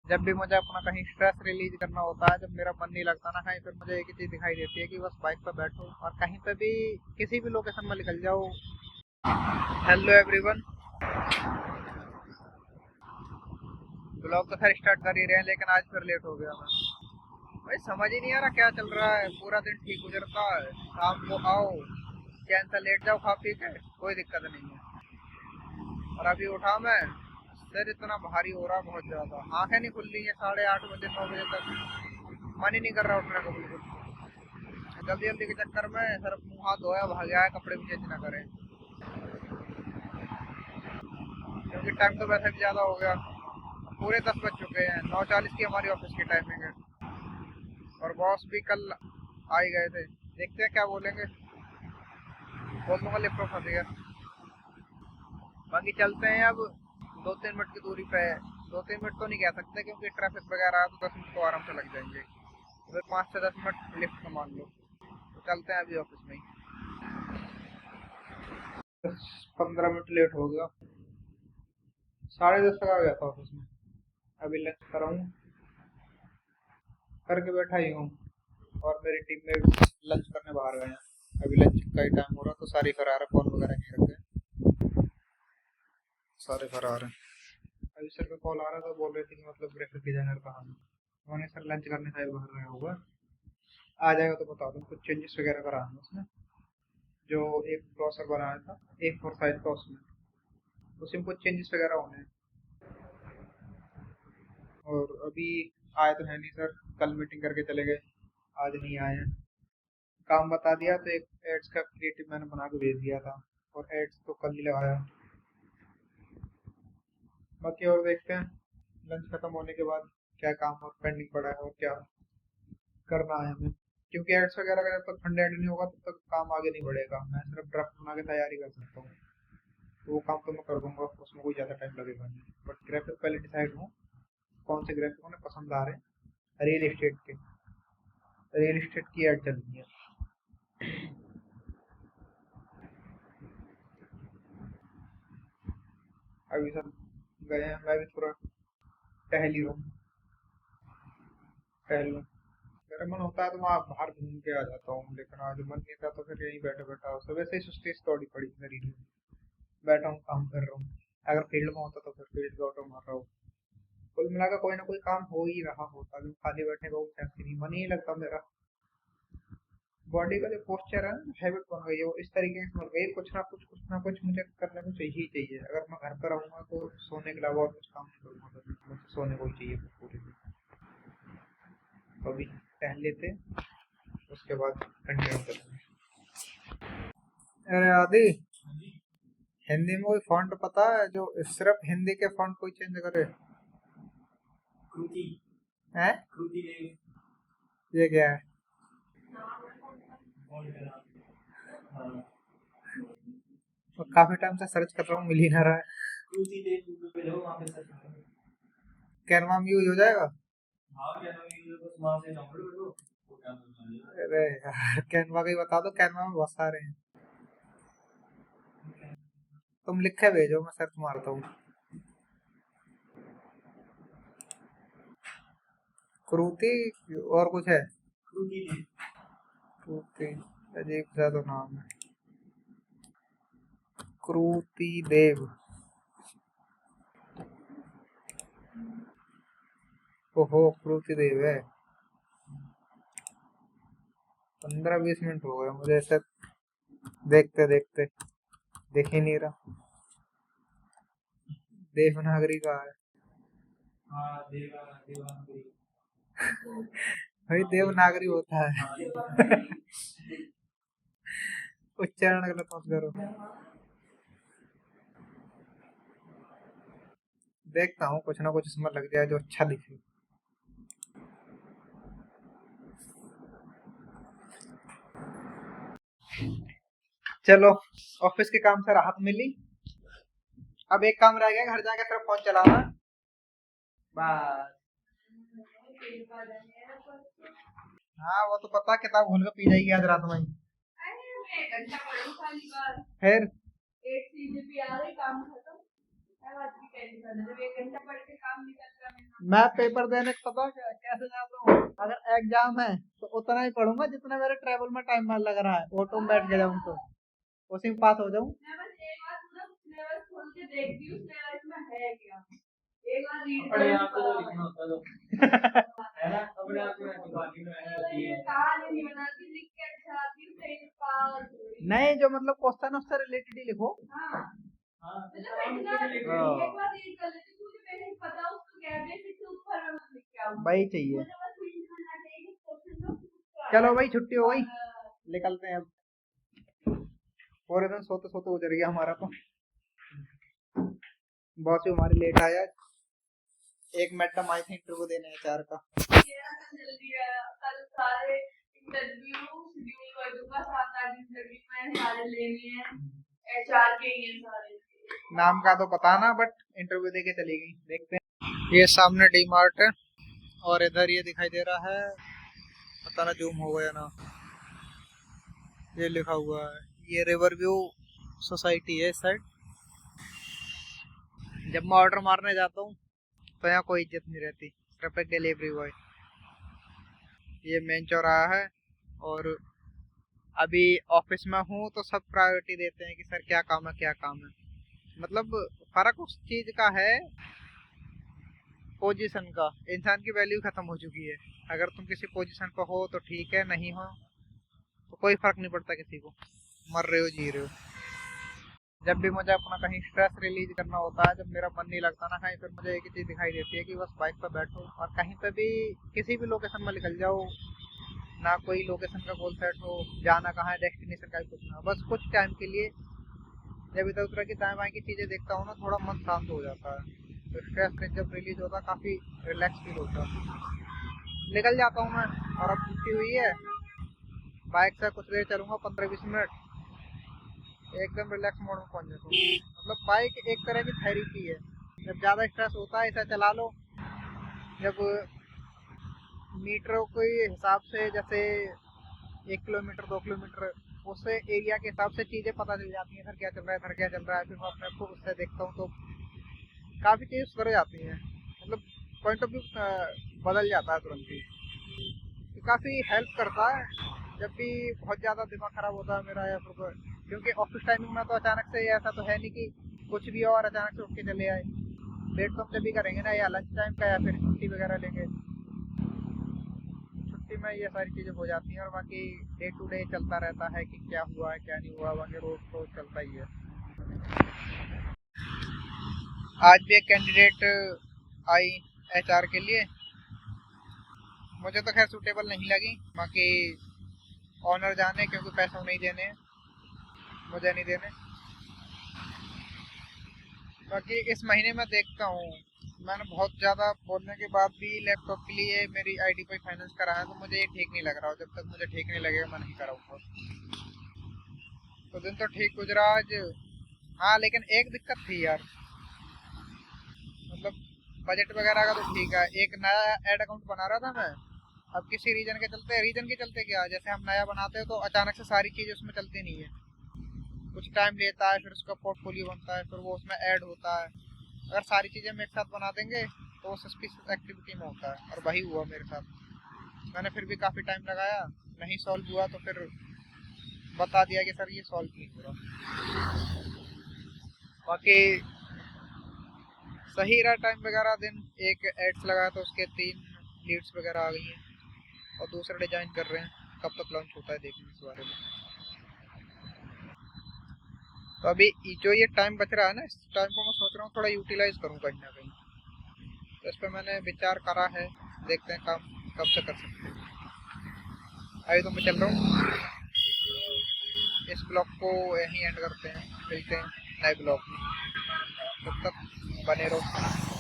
जब भी मुझे अपना कहीं स्ट्रेस रिलीज करना होता है, जब मेरा मन नहीं लगता ना कहीं, फिर मुझे एक ही चीज दिखाई देती है कि बस बाइक पर बैठो और कहीं पे भी किसी भी लोकेशन में निकल जाओ। Hello everyone. ब्लॉग तो खैर स्टार्ट कर ही रहे हैं, लेकिन आज फिर लेट हो गया मैं। भाई समझ ही नहीं आ रहा क्या चल रहा है। पूरा दिन ठीक गुजरता है, शाम को आओ चैन से लेट जाओ खा पी के, कोई दिक्कत नहीं है। और अभी उठा मैं, सिर इतना भारी हो रहा, बहुत ज्यादा। आंखें नहीं खुल रही है 8:30 बजे 9 बजे तक। मन ही नहीं कर रहा उठने को बिल्कुल। जल्दी जल्दी के चक्कर में सिर्फ मुंह हाथ धोया, भाग गया है, कपड़े भी चेंज ना करें, क्योंकि टाइम तो वैसे भी ज्यादा हो गया। पूरे 10 बज चुके हैं, 9:40 की हमारी ऑफिस की टाइमिंग है। और बॉस भी कल आ ही गए थे, देखते हैं क्या बोलेंगे। बोल दूंगा लिफ्ट में फंस गया। बाकी चलते हैं अब। 2-3 मिनट की दूरी पे है। 2-3 मिनट तो नहीं कह सकते, क्योंकि ट्रैफिक वगैरह है, तो 10 मिनट तो आराम से लग जाएंगे। तो फिर 5 से 10 मिनट लिफ्ट का मान लो। तो चलते हैं अभी ऑफिस में ही। 10-15 मिनट लेट हो गया। 10:30 तक आ गया था ऑफिस में। अभी लंच कराऊँ, करके बैठा ही हूँ। और मेरी टीम में लंच करने बाहर गए हैं। अभी लंच का ही टाइम हो रहा, तो सारे फरार है, फोन वगैरह नहीं रखे, सारे फरार हैं। अभी सर का कॉल आ रहा था, बोल रहे थे कि मतलब ग्राफिक डिजाइनर कहाँ है। मैंने सर लंच करने शायद बाहर गया होगा, आ जाएगा तो बता दूँ। कुछ चेंजेस वगैरह कराना है उसमें। जो एक ब्राउज़र बनाया था A4 साइज का, उसमें उसमें कुछ चेंजेस वगैरह होने हैं। और अभी आए तो है नहीं सर, कल मीटिंग करके चले गए, आज नहीं आए हैं। काम बता दिया तो एक एड्स का क्रिएटिव मैंने बना के भेज दिया था, और एड्स तो कल ही लगाया। बाकी और देखते हैं लंच खत्म होने के बाद क्या काम और पेंडिंग पड़ा है और क्या करना है हमें। क्योंकि एड्स वगैरह का जब तक फंड ऐड नहीं होगा तब तक काम आगे नहीं बढ़ेगा। मैं सिर्फ ड्राफ्ट बना के तैयारी कर सकता हूँ, तो वो काम तो मैं कर दूंगा, उसमें कोई ज़्यादा टाइम लगेगा नहीं। बट ग्राफिक पहले डिसाइड हूँ कौन से ग्राफिक उन्हें पसंद आ रहे हैं। रियल इस्टेट की ऐड चल रही है अभी। सब गए हैं, मैं भी थोड़ा टहल ही रहा हूँ, टहल लूँ। मेरा मन होता है तो मैं बाहर घूम के आ जाता हूँ, लेकिन आज मन नहीं था, तो फिर यहीं बैठा बैठा सुबह से ही सुस्ती दौड़ी पड़ी शरीर में। बैठा हूँ, काम कर रहा हूँ। अगर फील्ड में होता तो फिर फील्ड का ऑटो मार रहा हूँ। कुल मिलाकर कोई ना कोई काम हो ही रहा होता, अभी खाली बैठने का चांस नहीं, मन ही नहीं लगता मेरा। बॉडी का जो पोस्चर है ना, हैबिट बन गई है, वो इस तरीके से बन गई है, कुछ ना कुछ मुझे करने को चाहिए ही चाहिए। अगर मैं घर पर रहूंगा तो सोने के अलावा और कुछ काम नहीं करूंगा, तो मुझे सोने को ही चाहिए पूरे दिन। तो अभी टहल लेते, उसके बाद कंटिन्यू करेंगे। अरे आदि, हिंदी में कोई फॉन्ट पता है जो सिर्फ हिंदी के फॉन्ट कोई चेंज करे? है ये क्या है? तो काफी टाइम से सर्च कर रहा हूँ, मिल ही ना रहा है। कैनवा में यूज हो जाएगा? अरे यार, कैनवा का ही बता दो, कैनवा में बहुत सारे हैं। तुम लिखे भेजो, मैं सर्च मारता हूँ। क्रूति और कुछ है? क्रूति, अजीब सा तो नाम है। क्रूति देव, ओहो क्रूति देव है। 15-20 मिनट हो गए मुझे ऐसे देखते देखते, दिख ही नहीं रहा। देवनागरी का है भाई, देवनागरी होता है। उच्चारण गलत मत करो। देखता हूँ कुछ ना कुछ इसमें लग जाए जो अच्छा दिखे। चलो, ऑफिस के काम से राहत मिली। अब एक काम रह गया, घर जाके सिर्फ फोन चलाना बस। हाँ वो तो पता, किताब खोल के पी जाएगी आज रात में ही। फिर मैं पेपर देने को पता कैसे जाता हूँ। अगर एग्जाम है तो उतना ही पढ़ूंगा जितना मेरे ट्रेवल में टाइम लग रहा है। ऑटो में बैठ के जाऊँ तो उसी में पास हो जाऊँ। अपने आप को तो लिखना होता है ना, अपने आप में बाकी में होती है। नहीं, जो मतलब क्वेश्चन उससे रिलेटेड ही लिखो। वही चाहिए। चलो भाई, छुट्टी हो गई, निकलते हैं अब। पूरे दिन सोते सोते गुजर गया हमारा तो। बॉस भी हमारी लेट आया। एक मैडम आई थी इंटरव्यू देने HR का। नाम का तो पता ना, बट इंटरव्यू देके चली गई। देखते हैं। ये सामने डी मार्ट है और इधर ये दिखाई दे रहा है, पता ना जूम हो गया ना, ये लिखा हुआ है ये रिवर व्यू सोसाइटी है इस साइड। जब मैं ऑर्डर मारने जाता हूँ तो यहाँ कोई इज्जत नहीं रहती, सिर्फ एक डिलीवरी बॉय। ये मेन चौराहा है और अभी ऑफिस में हूँ तो सब प्रायोरिटी देते हैं कि सर क्या काम है क्या काम है। मतलब फर्क उस चीज का है, पोजीशन का। इंसान की वैल्यू खत्म हो चुकी है। अगर तुम किसी पोजीशन पर हो तो ठीक है, नहीं हो तो कोई फर्क नहीं पड़ता किसी को, मर रहे हो जी रहे हो। जब भी मुझे अपना कहीं स्ट्रेस रिलीज करना होता है, जब मेरा मन नहीं लगता ना कहीं, फिर मुझे एक ही चीज़ दिखाई देती है कि बस बाइक पर बैठो और कहीं पे भी किसी भी लोकेशन में निकल जाओ। ना कोई लोकेशन का गोल सेट हो, जाना कहाँ है, डेस्टिनेशन का कुछ ना, बस कुछ टाइम के लिए जब इधर उधर की दाएं बाएं की चीज़ें देखता हूँ ना, थोड़ा मन शांत हो जाता है। तो स्ट्रेस जब रिलीज होता है काफ़ी रिलैक्स फील होता है। निकल जाता हूँ मैं। और अब छुट्टी हुई है, बाइक से कुछ देर चलूँगा 15-20 मिनट, एकदम रिलैक्स मोड में पहुंच जाता हूँ। मतलब बाइक एक तरह की थेरेपी है। जब ज़्यादा स्ट्रेस होता है ऐसा चला लो। जब मीटरों के हिसाब से, जैसे 1 किलोमीटर 2 किलोमीटर, उससे एरिया के हिसाब से चीज़ें पता चल जाती हैं, इधर क्या चल रहा है इधर क्या चल रहा है। फिर मैं अपने को उससे देखता हूँ तो काफ़ी चीज़ें सुधर जाती हैं। मतलब पॉइंट ऑफ व्यू बदल जाता है तुरंत ही। तो काफ़ी हेल्प करता है जब भी बहुत ज़्यादा दिमाग ख़राब होता है मेरा, या फिर क्योंकि ऑफिस टाइमिंग में तो अचानक से ऐसा तो है नहीं कि कुछ भी और अचानक से उठ के चले आए। वेट तो हम जब भी करेंगे ना, या लंच टाइम का या फिर छुट्टी वगैरह लेंगे। छुट्टी में ये सारी चीज़ें हो जाती हैं और बाकी डे टू डे चलता रहता है कि क्या हुआ है क्या नहीं हुआ, बाकी रोज तो चलता ही है। आज भी एक कैंडिडेट आई HR के लिए, मुझे तो खैर सूटेबल नहीं लगी। बाकी ऑनर जाने, क्योंकि पैसा नहीं देने, मुझे नहीं देने। बाकी इस महीने में देखता हूँ, मैंने बहुत ज़्यादा बोलने के बाद भी लैपटॉप के लिए मेरी ID पे फाइनेंस करा है, तो मुझे ये ठीक नहीं लग रहा। जब तक मुझे ठीक नहीं लगेगा मैं नहीं कराऊंगा। तो दिन तो ठीक गुजरा आज। हाँ, लेकिन एक दिक्कत थी यार, मतलब बजट वगैरह का तो ठीक है। एक नया ऐड अकाउंट बना रहा था मैं। अब किसी रीजन के चलते क्या, जैसे हम नया बनाते हैं तो अचानक से सारी चीज़ें उसमें चलती नहीं है, कुछ टाइम लेता है, फिर उसका पोर्टफोलियो बनता है, फिर वो उसमें ऐड होता है। अगर सारी चीज़ें हम एक साथ बना देंगे तो वो सस्पिशियस एक्टिविटी में होता है, और वही हुआ मेरे साथ। मैंने फिर भी काफ़ी टाइम लगाया, नहीं सॉल्व हुआ, तो फिर बता दिया कि सर ये सॉल्व नहीं हो रहा। बाकी सही रहा टाइम वगैरह। दिन एक एड्स लगाया तो उसके 3 लीड्स वगैरह आ गई हैं और दूसरा डिजाइन कर रहे हैं, कब तक लॉन्च होता है देखेंगे इस बारे में। तो अभी जो ये टाइम बच रहा है ना, इस टाइम को मैं सोच रहा हूँ थोड़ा यूटिलाइज करूँ कहीं ना कहीं। तो इस पर मैंने विचार करा है, देखते हैं काम कब से कर सकते हैं। अभी तो मैं चल रहा हूँ, इस ब्लॉग को यहीं एंड करते हैं, मिलते हैं नए ब्लॉग में। तब तक बने रहो।